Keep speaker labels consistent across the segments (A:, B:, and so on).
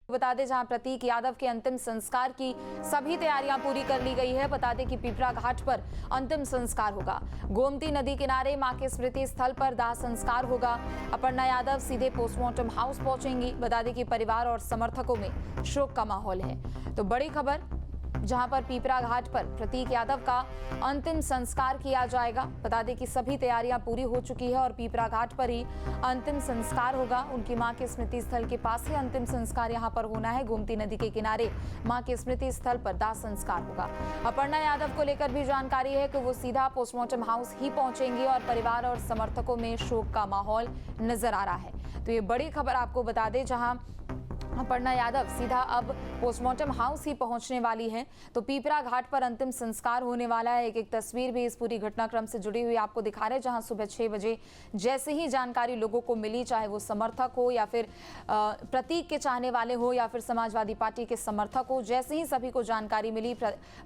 A: बता दें जहां प्रतीक यादव के अंतिम संस्कार की सभी तैयारियां पूरी कर ली गई है। बता दें कि पिपरा घाट पर अंतिम संस्कार होगा। गोमती नदी किनारे मां के स्मृति स्थल पर दाह संस्कार होगा। अपर्णा यादव सीधे पोस्टमार्टम हाउस पहुंचेंगी। बता दें कि परिवार और समर्थकों में शोक का माहौल है। तो बड़ी खबर, जहां पर पिपरा घाट पर प्रतीक यादव का अंतिम संस्कार किया जाएगा। बता दें कि सभी तैयारियां पूरी हो चुकी है और पिपरा घाट पर ही अंतिम संस्कार होगा। उनकी मां के स्मृति स्थल के पास ही अंतिम संस्कार यहां पर होना है। गोमती नदी के किनारे मां के स्मृति स्थल पर दाह संस्कार होगा। अपर्णा यादव को लेकर भी जानकारी है कि वो सीधा पोस्टमार्टम हाउस ही पहुंचेंगे और परिवार और समर्थकों में शोक का माहौल नजर आ रहा है। तो ये बड़ी खबर आपको बता दें, जहां अपर्णा यादव सीधा अब पोस्टमार्टम हाउस ही पहुंचने वाली है। तो पिपरा घाट पर अंतिम संस्कार होने वाला है। एक तस्वीर भी इस पूरी घटनाक्रम से जुड़ी हुई आपको दिखा रहे हैं, जहां सुबह 6 बजे जैसे ही जानकारी लोगों को मिली, चाहे वो समर्थक हो या फिर प्रतीक के चाहने वाले हो या फिर समाजवादी पार्टी के समर्थक हो, जैसे ही सभी को जानकारी मिली,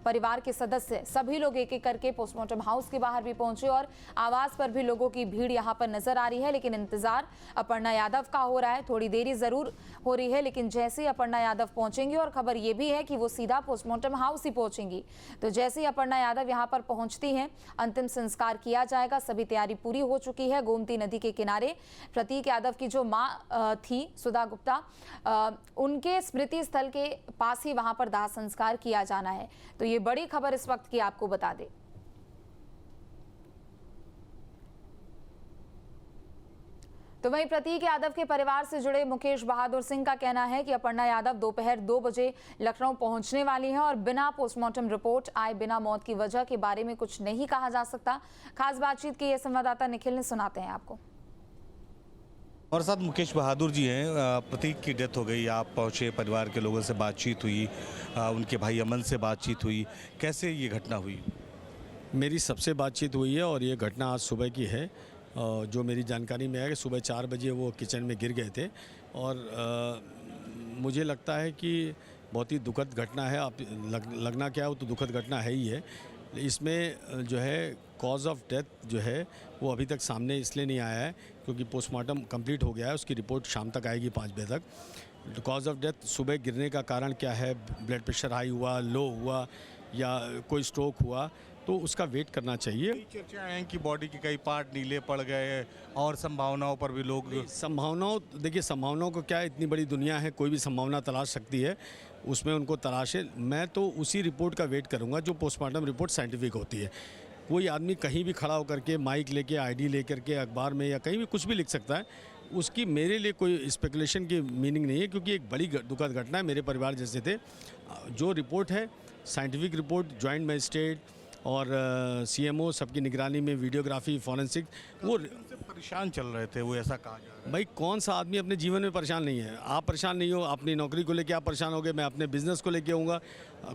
A: परिवार के सदस्य सभी लोग एक एक करके पोस्टमार्टम हाउस के बाहर भी पहुंचे और आवास पर भी लोगों की भीड़ यहाँ पर नजर आ रही है। लेकिन इंतजार अपर्णा यादव का हो रहा है। थोड़ी देरी जरूर हो रही है, लेकिन जैसे ही अपर्णा यादव पहुंचेंगी, और खबर यह भी है कि वो सीधा पोस्टमार्टम हाउस ही पहुंचेंगी, तो जैसे ही अपर्णा यादव यहां पर पहुंचती हैं, अंतिम संस्कार किया जाएगा। सभी तैयारी पूरी हो चुकी है। गोमती नदी के किनारे प्रतीक यादव की जो मां थी सुधा गुप्ता, उनके स्मृति स्थल के पास ही वहां पर दाह संस्कार किया जाना है। तो ये बड़ी खबर इस वक्त की आपको बता दें। तो वहीं प्रतीक यादव के परिवार से जुड़े मुकेश बहादुर सिंह का कहना है कि अपर्णा यादव दोपहर 2 बजे लखनऊ पहुंचने वाली हैं और बिना पोस्टमार्टम रिपोर्ट आए बिना मौत की वजह के बारे में कुछ नहीं कहा जा सकता। खास बातचीत की ये संवाददाता निखिल ने सुनाते हैं आपको।
B: हमारे साथ मुकेश बहादुर जी हैं। प्रतीक की डेथ हो गई, आप पहुंचे, परिवार के लोगों से बातचीत हुई, उनके भाई अमन से बातचीत हुई, कैसे ये घटना हुई?
C: मेरी सबसे बातचीत हुई है और ये घटना आज सुबह की है। जो मेरी जानकारी में है कि सुबह 4 बजे वो किचन में गिर गए थे और मुझे लगता है कि बहुत ही दुखद घटना है। आप लगना क्या है, वो तो दुखद घटना है ही है। इसमें जो है कॉज ऑफ डेथ जो है वो अभी तक सामने इसलिए नहीं आया है क्योंकि पोस्टमार्टम कंप्लीट हो गया है। उसकी रिपोर्ट शाम तक आएगी 5 बजे तक। कॉज ऑफ डेथ सुबह गिरने का कारण क्या है, ब्लड प्रेशर हाई हुआ, लो हुआ या कोई स्ट्रोक हुआ, तो उसका वेट करना चाहिए।
B: चर्चा है कि बॉडी के कई पार्ट नीले पड़ गए और संभावनाओं पर भी लोग
C: संभावनाओं, देखिए संभावनाओं को क्या है, इतनी बड़ी दुनिया है, कोई भी संभावना तलाश सकती है, उसमें उनको तलाशे। मैं तो उसी रिपोर्ट का वेट करूंगा जो पोस्टमार्टम रिपोर्ट साइंटिफिक होती है। कोई आदमी कहीं भी खड़ा होकर के माइक लेके, आईडी लेकर के अखबार में या कहीं भी कुछ भी लिख सकता है। उसकी मेरे लिए कोई स्पेकुलेशन की मीनिंग नहीं है क्योंकि एक बड़ी दुखद घटना है। मेरे परिवार जैसे थे। जो रिपोर्ट है साइंटिफिक रिपोर्ट, जॉइंट मजिस्ट्रेट और सीएमओ सबकी निगरानी में वीडियोग्राफी, फॉरेंसिक, वो
B: परेशान चल रहे थे, वो ऐसा कहा जा रहा है।
C: भाई कौन सा आदमी अपने जीवन में परेशान नहीं है? आप परेशान नहीं हो, अपनी नौकरी को लेके आप परेशान हो गए, मैं अपने बिजनेस को लेके आऊँगा,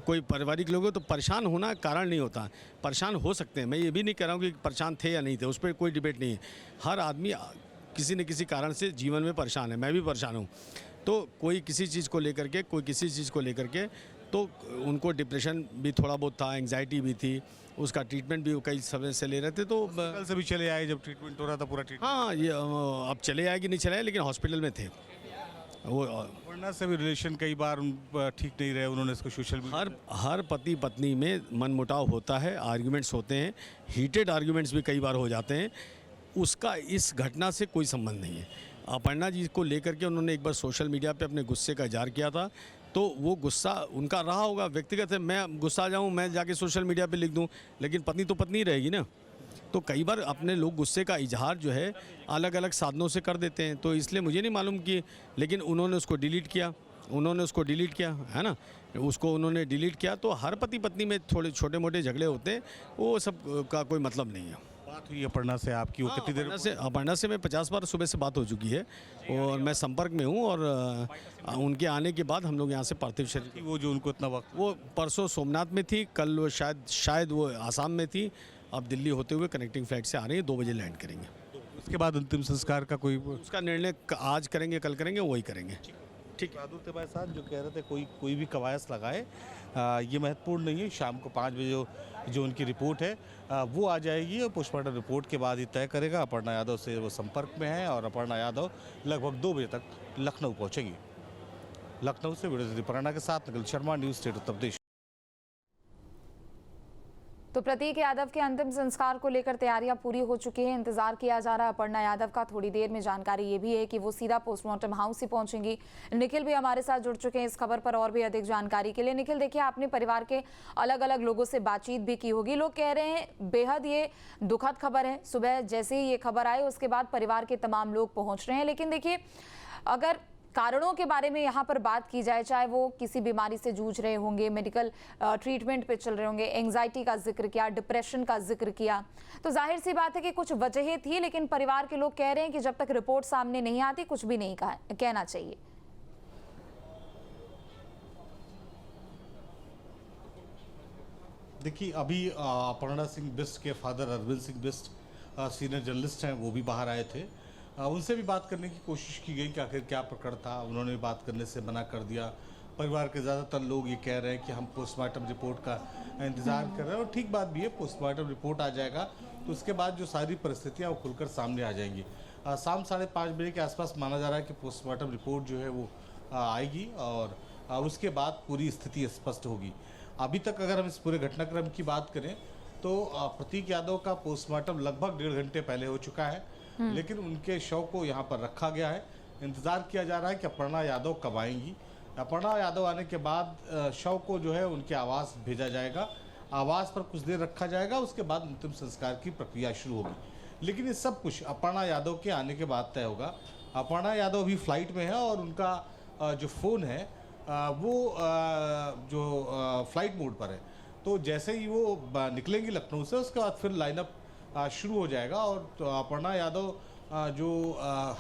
C: कोई पारिवारिक लोग हो, तो परेशान होना कारण नहीं होता। परेशान हो सकते हैं, मैं ये भी नहीं कह रहा हूँ कि परेशान थे या नहीं थे, उस पर कोई डिबेट नहीं है। हर आदमी किसी न किसी कारण से जीवन में परेशान है, मैं भी परेशान हूँ। तो कोई किसी चीज़ को लेकर के, कोई किसी चीज़ को लेकर के, तो उनको डिप्रेशन भी थोड़ा बहुत था, एंग्जाइटी भी थी, उसका ट्रीटमेंट भी कई समय से ले रहे थे। तो
B: कल से भी चले आए जब ट्रीटमेंट हो रहा था, पूरा ट्रीटमेंट?
C: हाँ, ये अब चले आए कि नहीं चले आए, लेकिन हॉस्पिटल में थे वो।
B: वरना से भी रिलेशन कई बार ठीक नहीं रहे, उन्होंने इसको सोशल
C: हर पति पत्नी में मनमुटाव होता है, आर्ग्यूमेंट्स होते हैं, हीटेड आर्ग्यूमेंट्स भी कई बार हो जाते हैं। उसका इस घटना से कोई संबंध नहीं है। अपर्णा जी को लेकर के उन्होंने एक बार सोशल मीडिया पे अपने गुस्से का इजहार किया था, तो वो गुस्सा उनका रहा होगा, व्यक्तिगत है। मैं गुस्सा आ जाऊँ, मैं जाके सोशल मीडिया पे लिख दूँ, लेकिन पत्नी तो पत्नी रहेगी ना। तो कई बार अपने लोग गुस्से का इजहार जो है अलग अलग साधनों से कर देते हैं। तो इसलिए मुझे नहीं मालूम कि, लेकिन उन्होंने उसको डिलीट किया, है ना, उसको उन्होंने डिलीट किया। तो हर पति पत्नी में थोड़े छोटे मोटे झगड़े होते हैं, वो सब का कोई मतलब नहीं है।
B: बात हुई अपर्णा से आपकी? वो कितनी देर से?
C: अपर्णा से मैं 50 बार सुबह से बात हो चुकी है और मैं संपर्क में हूँ। और उनके आने के बाद हम लोग यहाँ से पार्थिव शरीर,
B: वो जो उनको इतना वक्त,
C: वो परसों सोमनाथ में थी, कल वो शायद वो आसाम में थी, अब दिल्ली होते हुए कनेक्टिंग फ्लाइट से आ रही है, 2 बजे लैंड करेंगे।
B: उसके बाद अंतिम संस्कार का कोई
C: उसका निर्णय आज करेंगे, कल करेंगे, वही करेंगे।
B: ठीक। बहादुर थे भाई साहब जो कह रहे थे कोई भी कवायद लगाए, ये महत्वपूर्ण नहीं है। शाम को 5 बजे जो उनकी रिपोर्ट है वो आ जाएगी और पोस्टमार्टम रिपोर्ट के बाद ही तय करेगा। अपर्णा यादव से वो संपर्क में है और अपर्णा यादव लगभग 2 बजे तक लखनऊ पहुँचेंगी। लखनऊ से वीडियो जर्नलिस्ट पर्णा के साथ निखिल शर्मा, न्यूज़ स्टेट उत्तर प्रदेश।
A: तो प्रतीक यादव के अंतिम संस्कार को लेकर तैयारियां पूरी हो चुकी हैं। इंतजार किया जा रहा है अपर्णा यादव का। थोड़ी देर में जानकारी ये भी है कि वो सीधा पोस्टमार्टम हाउस ही पहुंचेंगी। निखिल भी हमारे साथ जुड़ चुके हैं इस खबर पर और भी अधिक जानकारी के लिए। निखिल, देखिए, आपने परिवार के अलग अलग लोगों से बातचीत भी की होगी। लोग कह रहे हैं बेहद ये दुखद खबर है। सुबह जैसे ही ये खबर आई उसके बाद परिवार के तमाम लोग पहुंच रहे हैं। लेकिन देखिए, अगर कारणों के बारे में यहाँ पर बात की जाए, चाहे वो किसी बीमारी से जूझ रहे होंगे, मेडिकल ट्रीटमेंट पे चल रहे होंगे, एंग्जाइटी का जिक्र किया, डिप्रेशन का जिक्र किया, तो जाहिर सी बात है कि कुछ वजहें थी। लेकिन परिवार के लोग कह रहे हैं कि जब तक रिपोर्ट सामने नहीं आती कुछ भी नहीं कहना चाहिए।
B: देखिए, अभी अपर्णा सिंह बिष्ट के father Arvind Singh Bisht senior journalist हैं, वो भी बाहर आए थे। उनसे भी बात करने की कोशिश की गई कि आखिर क्या प्रकरण था। उन्होंने बात करने से मना कर दिया। परिवार के ज़्यादातर लोग ये कह रहे हैं कि हम पोस्टमार्टम रिपोर्ट का इंतज़ार कर रहे हैं, और ठीक बात भी है। पोस्टमार्टम रिपोर्ट आ जाएगा तो उसके बाद जो सारी परिस्थितियाँ वो खुलकर सामने आ जाएंगी। शाम 5:30 बजे के आसपास माना जा रहा है कि पोस्टमार्टम रिपोर्ट जो है वो आएगी, और उसके बाद पूरी स्थिति स्पष्ट होगी। अभी तक अगर हम इस पूरे घटनाक्रम की बात करें तो प्रतीक यादव का पोस्टमार्टम लगभग 1.5 घंटे पहले हो चुका है, लेकिन उनके शव को यहाँ पर रखा गया है। इंतज़ार किया जा रहा है कि अपर्णा यादव कब आएंगी। अपर्णा यादव आने के बाद शव को जो है उनके आवास भेजा जाएगा। आवास पर कुछ देर रखा जाएगा, उसके बाद अंतिम संस्कार की प्रक्रिया शुरू होगी। लेकिन ये सब कुछ अपर्णा यादव के आने के बाद तय होगा। अपर्णा यादव अभी फ्लाइट में है, और उनका जो फ़ोन है वो फ्लाइट मोड पर है। तो जैसे ही वो निकलेंगी लखनऊ से, उसके बाद फिर लाइनअप शुरू हो जाएगा। और तो अपर्णा यादव जो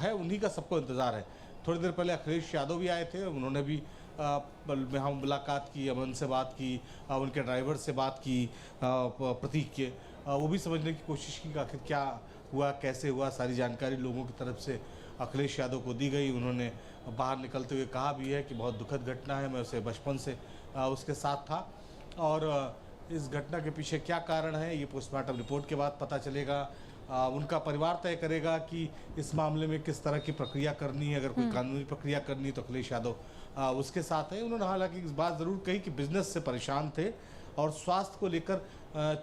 B: है उन्हीं का सबको इंतज़ार है। थोड़ी देर पहले अखिलेश यादव भी आए थे, उन्होंने भी में हम मुलाकात की, अमन से बात की, उनके ड्राइवर से बात की, प्रतीक के, वो भी समझने की कोशिश की कि आखिर क्या हुआ, कैसे हुआ। सारी जानकारी लोगों की तरफ से अखिलेश यादव को दी गई। उन्होंने बाहर निकलते हुए कहा भी है कि बहुत दुखद घटना है, मैं उसे बचपन से उसके साथ था, और इस घटना के पीछे क्या कारण है ये पोस्टमार्टम रिपोर्ट के बाद पता चलेगा। उनका परिवार तय करेगा कि इस मामले में किस तरह की प्रक्रिया करनी है। अगर कोई कानूनी प्रक्रिया करनी है तो अखिलेश यादव उसके साथ है। उन्होंने हालांकि इस बात ज़रूर कही कि बिजनेस से परेशान थे और स्वास्थ्य को लेकर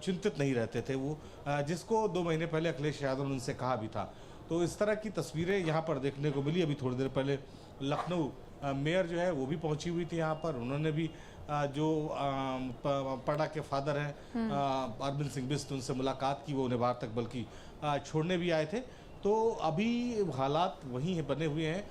B: चिंतित नहीं रहते थे वो, जिसको 2 महीने पहले अखिलेश यादव ने उनसे कहा भी था। तो इस तरह की तस्वीरें यहाँ पर देखने को मिली। अभी थोड़ी देर पहले लखनऊ मेयर जो है वो भी पहुंची हुई थी यहाँ पर। उन्होंने भी जो पर्णा के फादर हैं अरविंद सिंह बिष्ट, उनसे मुलाकात की। वो उन्हें बाहर तक बल्कि छोड़ने भी आए थे। तो अभी हालात वही है, बने हुए हैं।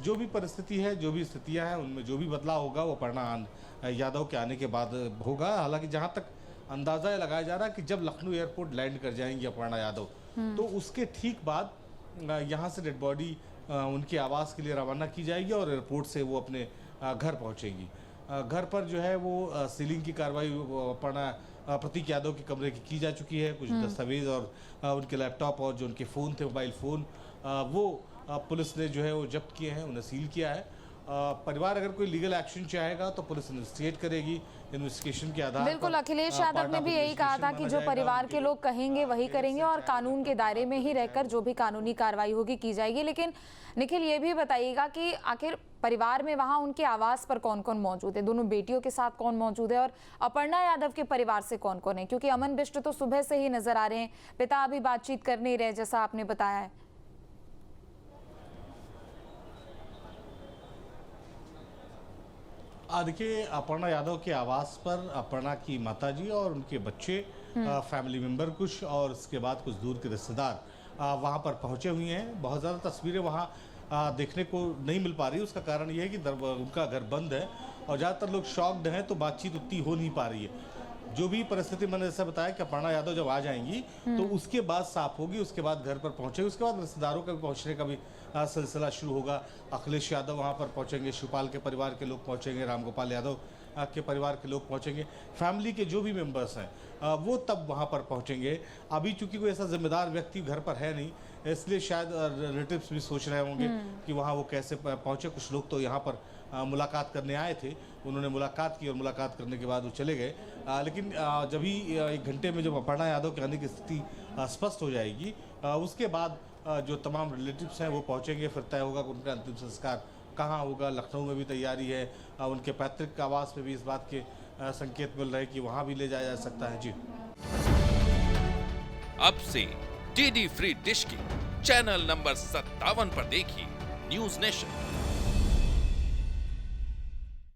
B: जो भी परिस्थिति है, जो भी स्थितियां हैं, उनमें जो भी बदलाव होगा वो पर्णा यादव के आने के बाद होगा। हालांकि जहां तक अंदाज़ा ये लगाया जा रहा है कि जब लखनऊ एयरपोर्ट लैंड कर जाएंगी पर्णा यादव, तो उसके ठीक बाद यहाँ से डेड बॉडी उनके आवास के लिए रवाना की जाएगी, और एयरपोर्ट से वो अपने घर पहुँचेंगी। घर पर जो है वो सीलिंग की कार्रवाई प्रतीक यादव के कमरे की जा चुकी है। कुछ दस्तावेज और उनके लैपटॉप और जो उनके फ़ोन थे, मोबाइल फ़ोन, वो पुलिस ने जो है वो जब्त किए हैं, उन्हें सील किया है। परिवार अगर कोई लीगल एक्शन चाहेगा तो पुलिस इन्वेस्टिगेट करेगी। इन्वेस्टिगेशन के आधार पर
A: बिल्कुल, अखिलेश यादव ने भी यही कहा था कि जो परिवार के लोग कहेंगे वही करेंगे, और कानून के दायरे में ही रहकर जो भी कानूनी कार्रवाई होगी की जाएगी। लेकिन निखिल, ये भी बताइएगा कि आखिर परिवार में वहाँ उनके आवास पर कौन कौन मौजूद है, दोनों बेटियों के साथ कौन मौजूद है, और अपर्णा यादव के परिवार से कौन कौन है? क्योंकि अमन बिष्ट तो सुबह से ही नजर आ रहे हैं, पिता अभी बातचीत कर नहीं रहे जैसा आपने बताया है।
B: देखिए, अपर्णा यादव के आवास पर अपर्णा की माताजी और उनके बच्चे, फैमिली मेंबर कुछ, और उसके बाद कुछ दूर के रिश्तेदार वहां पर पहुंचे हुए हैं। बहुत ज़्यादा तस्वीरें वहां देखने को नहीं मिल पा रही। उसका कारण यह है कि उनका घर बंद है और ज़्यादातर लोग शॉक्ड हैं, तो बातचीत उतनी हो नहीं पा रही है। जो भी परिस्थिति मैंने जैसा बताया कि अपर्णा यादव जब आ जाएंगी तो उसके बाद साफ होगी, उसके बाद घर पर पहुंचेगी, उसके बाद रिश्तेदारों के पहुंचने का भी सिलसिला शुरू होगा। अखिलेश यादव वहां पर पहुंचेंगे, शिवपाल के परिवार के लोग पहुंचेंगे, रामगोपाल यादव के परिवार के लोग पहुंचेंगे, फैमिली के जो भी मेंबर्स हैं वो तब वहां पर पहुंचेंगे। अभी चूंकि कोई ऐसा जिम्मेदार व्यक्ति घर पर है नहीं, इसलिए शायद रिलेटिव्स भी सोच रहे होंगे कि वहाँ वो कैसे पहुँचे। कुछ लोग तो यहाँ पर मुलाकात करने आए थे, उन्होंने मुलाकात की और मुलाकात करने के बाद वो चले गए। लेकिन जब ही 1 घंटे में जब अपर्णा यादव के आने की स्थिति स्पष्ट हो जाएगी, उसके बाद जो तमाम रिलेटिव्स हैं वो पहुँचेंगे, फिर तय होगा कि उनका अंतिम संस्कार कहाँ होगा। लखनऊ में भी तैयारी है, उनके पैतृक आवास में भी इस बात के संकेत मिल रहे हैं कि वहाँ भी ले जाया जा सकता है। जी,
D: अब से डीडी फ्री डिश की चैनल नंबर 57 पर देखिए न्यूज नेशन।